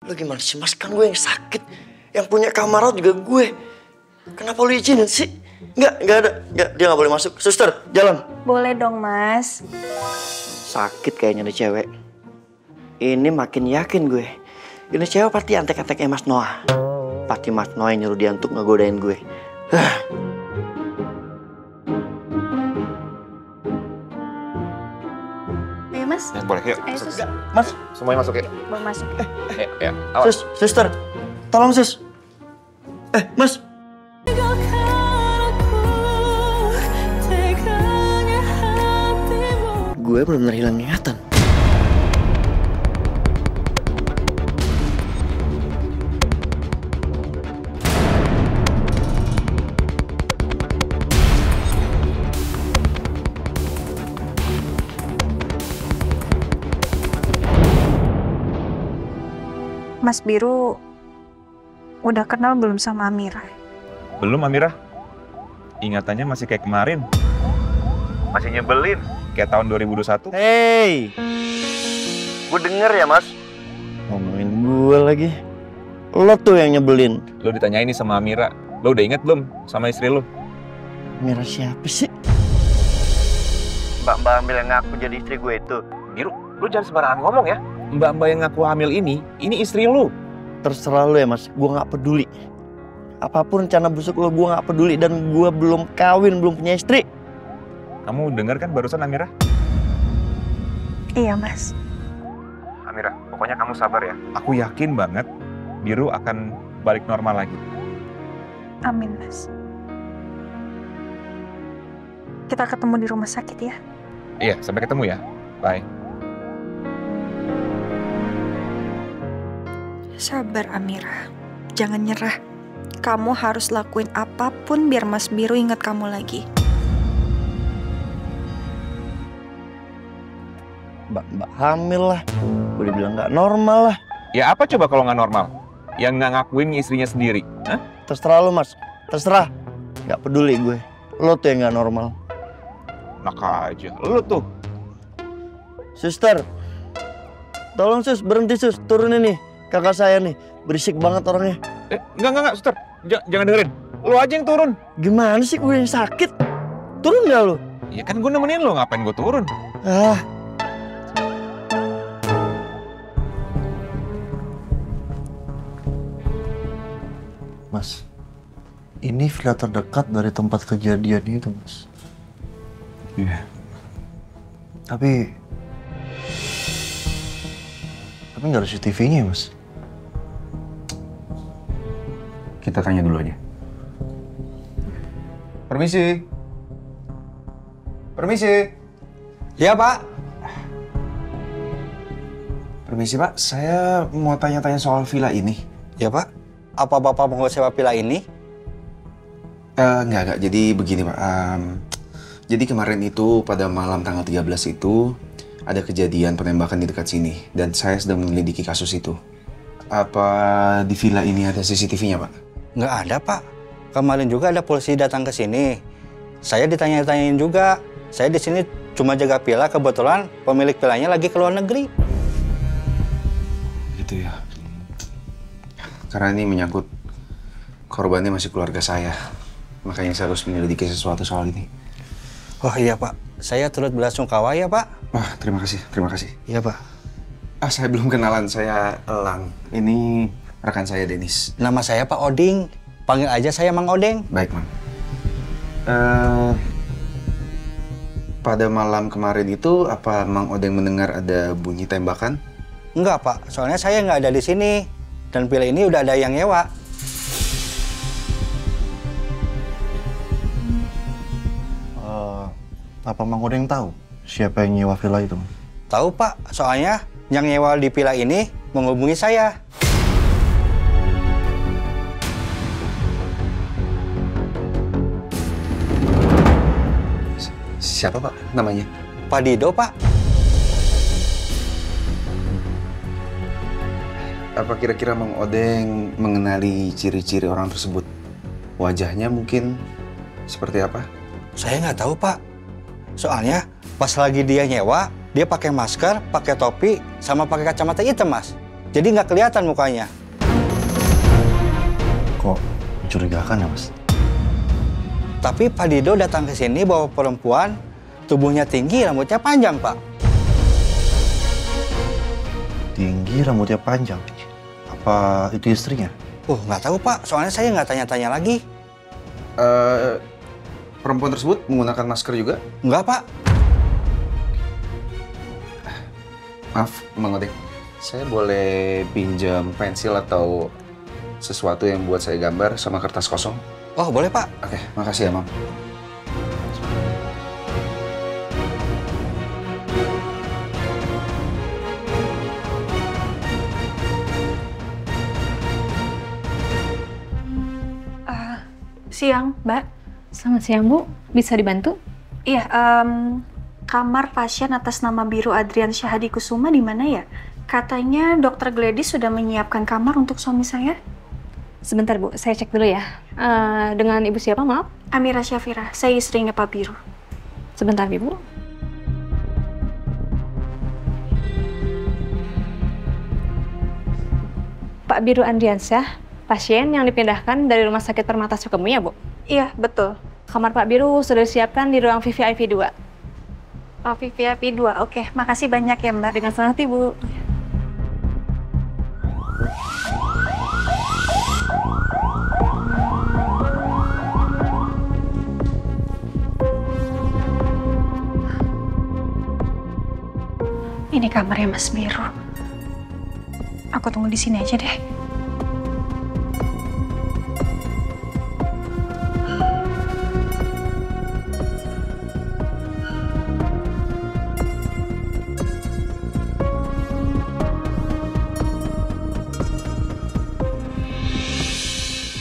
Lu gimana sih mas? Kan gue yang sakit. Yang punya kamar rawat juga gue. Kenapa lu izinin sih? Nggak ada. Dia nggak boleh masuk. Suster, jalan. Boleh dong mas. Sakit kayaknya nih cewek. Ini makin yakin gue. Ini cewek pasti antek-anteknya Mas Noah. Pasti Mas Noah yang nyuruh dia untuk ngegodain gue. Ayo mas. Ya, boleh, yuk. Ayo sus. Mas, Semuanya masuk ya. Bawa masuk. Ya, awas. suster. Tolong sus. Mas. Gue benar-benar hilang ingatan. Mas Biru udah kenal belum sama Amira? Belum, Amira. Ingatannya masih kayak kemarin. Masih nyebelin. Kayak tahun 2021. Hey, gue denger ya mas. Ngomongin gue lagi. Lo tuh yang nyebelin. Lo ditanyain nih sama Amira. Lo udah inget belum sama istri lo? Mira siapa sih? Mbak ambil yang ngaku jadi istri gue itu. Biru, lo jangan sembarangan ngomong ya. Mbak-mbak yang ngaku hamil ini istri lo. Terserah lo ya mas, gue gak peduli. Apapun rencana busuk lo, gue gak peduli. Dan gue belum kawin, belum punya istri. Kamu dengar kan barusan Amira? Iya mas. Amira, pokoknya kamu sabar ya. Aku yakin banget Biru akan balik normal lagi. Amin mas. Kita ketemu di rumah sakit ya. Iya, sampai ketemu ya. Bye. Sabar Amira. Jangan nyerah. Kamu harus lakuin apapun biar Mas Biru ingat kamu lagi. Mbak hamil lah. Gue dibilang gak normal lah. Ya apa coba kalau nggak normal? Yang nggak ngakuin istrinya sendiri? Hah? Terserah lo mas, terserah. Gak peduli gue. Lo tuh yang gak normal. Enak aja, lo tuh. Suster, tolong sus, berhenti sus, turunin nih. Kakak saya nih, berisik banget orangnya. Enggak, Suster. Jangan dengerin. Lo aja yang turun. Gimana sih gue yang sakit? Turun gak lo? Ya kan gue nemenin lo, ngapain gue turun? Ah. Mas, ini villa terdekat dari tempat kejadian itu, Mas. Iya. Tapi nggak ada CCTV-nya, Mas. Kita tanya dulu aja. Permisi. Ya, Pak. Permisi, Pak. Saya mau tanya-tanya soal villa ini. Ya, Pak. Apa Bapak mau sewa villa ini? Enggak. Jadi begini, Pak. Jadi kemarin itu pada malam tanggal 13 itu ada kejadian penembakan di dekat sini. Dan saya sedang menyelidiki kasus itu. Apa di villa ini ada CCTV-nya, Pak? Nggak ada, Pak. Kemarin juga ada polisi datang ke sini. Saya ditanya-tanyain juga. Saya di sini cuma jaga villa, kebetulan pemilik villanya lagi ke luar negeri. Gitu ya. Karena ini menyangkut korbannya masih keluarga saya. Makanya saya harus menyelidiki sesuatu soal ini. Oh iya, Pak. Saya turut belasungkawa ya, Pak. Wah, terima kasih. Iya, Pak. Saya belum kenalan, saya Elang. Ini rekan saya, Denis. Nama saya Pak Oding. Panggil aja saya Mang Odeng. Baik, Mang. Pada malam kemarin itu, apa Mang Odeng mendengar ada bunyi tembakan? Enggak, Pak. Soalnya saya nggak ada di sini. Dan villa ini udah ada yang nyewa. Apa Mang Odeng tahu siapa yang nyewa villa itu? Tahu, Pak. Soalnya yang nyewa di villa ini menghubungi saya. Siapa, Pak, namanya? Pak Dido, Pak. Apa kira-kira Mang Odeng mengenali ciri-ciri orang tersebut? Wajahnya mungkin seperti apa? Saya nggak tahu, Pak. Soalnya pas lagi dia nyewa, dia pakai masker, pakai topi, sama pakai kacamata hitam, Mas. Jadi nggak kelihatan mukanya. Kok mencurigakan ya, Mas? Tapi Pak Dido datang ke sini bawa perempuan, tubuhnya tinggi, rambutnya panjang, Pak. Tinggi, rambutnya panjang. Apa itu istrinya? Nggak tahu, Pak. Soalnya saya nggak tanya-tanya lagi. Perempuan tersebut menggunakan masker juga? Nggak, Pak. Maaf, Mang Odeng. Saya boleh pinjam pensil atau sesuatu yang buat saya gambar sama kertas kosong? Oh, boleh, Pak. Oke, makasih ya, Mang. Siang, Mbak. Selamat siang, Bu. Bisa dibantu? Iya, kamar pasien atas nama Biru Adrian Syahadi Kusuma di mana ya? Katanya dokter Gladys sudah menyiapkan kamar untuk suami saya. Sebentar, Bu. Saya cek dulu ya. Dengan Ibu siapa, maaf? Amira Syafira. Saya istrinya Pak Biru. Sebentar, Ibu. Pak Biru Andriansyah, pasien yang dipindahkan dari Rumah Sakit Permata Sukemu ya, Bu? Iya, betul. Kamar Pak Biru sudah disiapkan di ruang VVIP 2. Oh, VVIP 2. Oke, makasih banyak ya, Mbak. Dengan senang hati, Bu. Ini kamarnya Mas Biru. Aku tunggu di sini aja deh.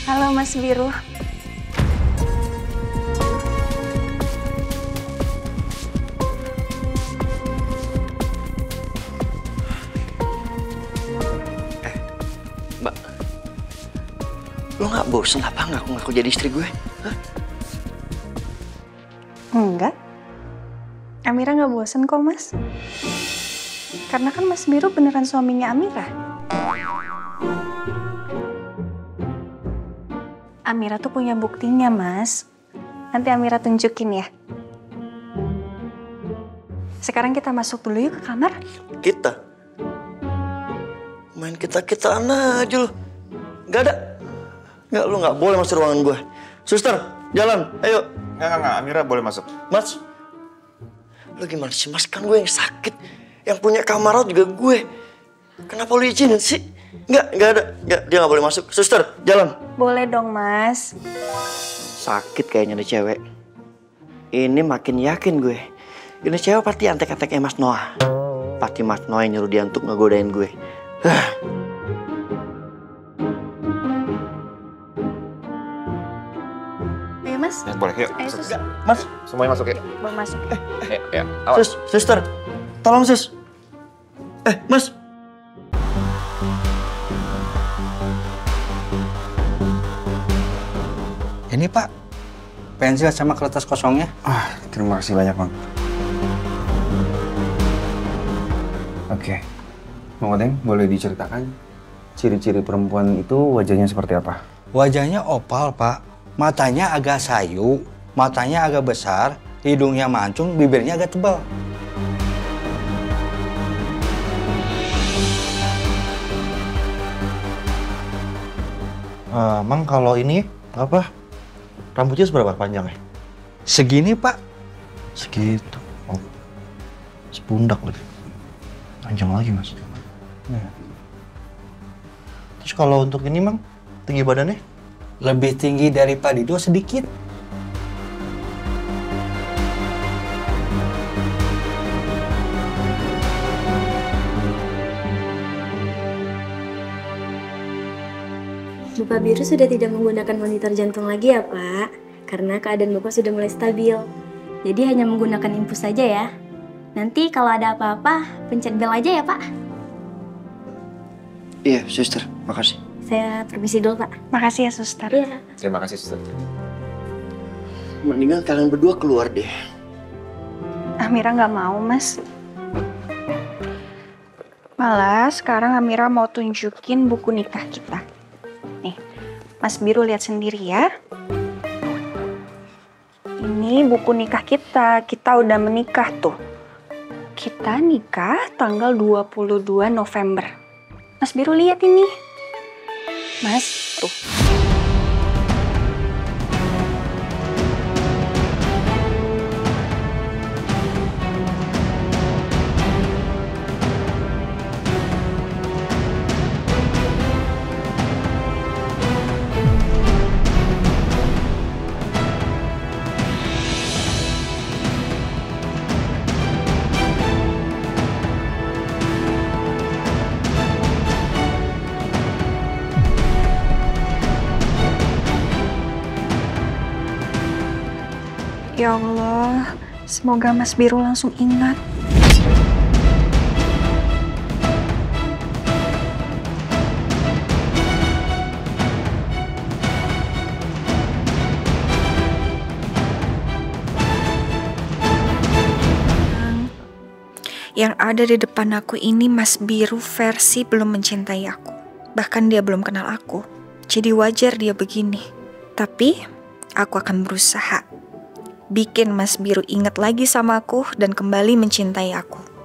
Halo Mas Biru. Mbak, lo nggak bosen apa ngaku-ngaku jadi istri gue? Hah? Enggak. Amira nggak bosen kok, Mas. Karena kan Mas Biru beneran suaminya Amira. Amira tuh punya buktinya, Mas. Nanti Amira tunjukin ya. Sekarang kita masuk dulu yuk ke kamar. Kita? Main kita-kitaan aja lo. Nggak ada. Nggak, lo nggak boleh masuk ruangan gue. Suster, jalan, ayo. Nggak, Amira boleh masuk. Mas, lo gimana sih Mas? Kan gue yang sakit. Yang punya kamar juga gue. Kenapa lo izinin sih? Nggak ada. Nggak, dia nggak boleh masuk. Suster, jalan. Boleh dong, Mas. Sakit kayaknya nih cewek. Ini makin yakin gue. Ini cewek pasti antek-anteknya Mas Noah. Pasti Mas Noah yang nyuruh dia untuk ngegodain gue. Ayo, Mas. Ya, boleh, yuk. Ayo, Sus. Mas, Semuanya masuk ya. Mau masuk. Ya, awas. Suster, tolong sus. Mas. Ini, Pak. Pensil sama kertas kosongnya. Terima kasih banyak, Bang. Oke. Mang Odeng, boleh diceritakan ciri-ciri perempuan itu wajahnya seperti apa? Wajahnya opal, Pak. Matanya agak sayu, matanya agak besar, hidungnya mancung, bibirnya agak tebal. Mang, kalau ini apa? Rambutnya seberapa panjang ya? Segini, Pak. Segitu. Oh, sepundak lagi. Panjang lagi, Mas. Nah. Terus kalau untuk ini, Mang, tinggi badannya? Lebih tinggi dari Pak Dido sedikit. Bapak Biru sudah tidak menggunakan monitor jantung lagi ya, Pak. Karena keadaan Bapak sudah mulai stabil. Jadi hanya menggunakan infus saja ya. Nanti kalau ada apa-apa, pencet bel aja ya, Pak. Iya, suster. Makasih. Saya permisi dulu, Pak. Makasih ya, Suster. Iya. Terima kasih, Suster. Mendingan kalian berdua keluar deh. Amira nggak mau, Mas. Malah sekarang Amira mau tunjukin buku nikah kita. Nih, Mas Biru lihat sendiri ya. Ini buku nikah kita udah menikah tuh. Kita nikah tanggal 22 November. Mas Biru lihat ini. Mas, tuh. Ya Allah, semoga Mas Biru langsung ingat. Yang ada di depan aku ini Mas Biru versi belum mencintai aku. Bahkan dia belum kenal aku. Jadi wajar dia begini. Tapi aku akan berusaha bikin Mas Biru ingat lagi sama aku dan kembali mencintai aku.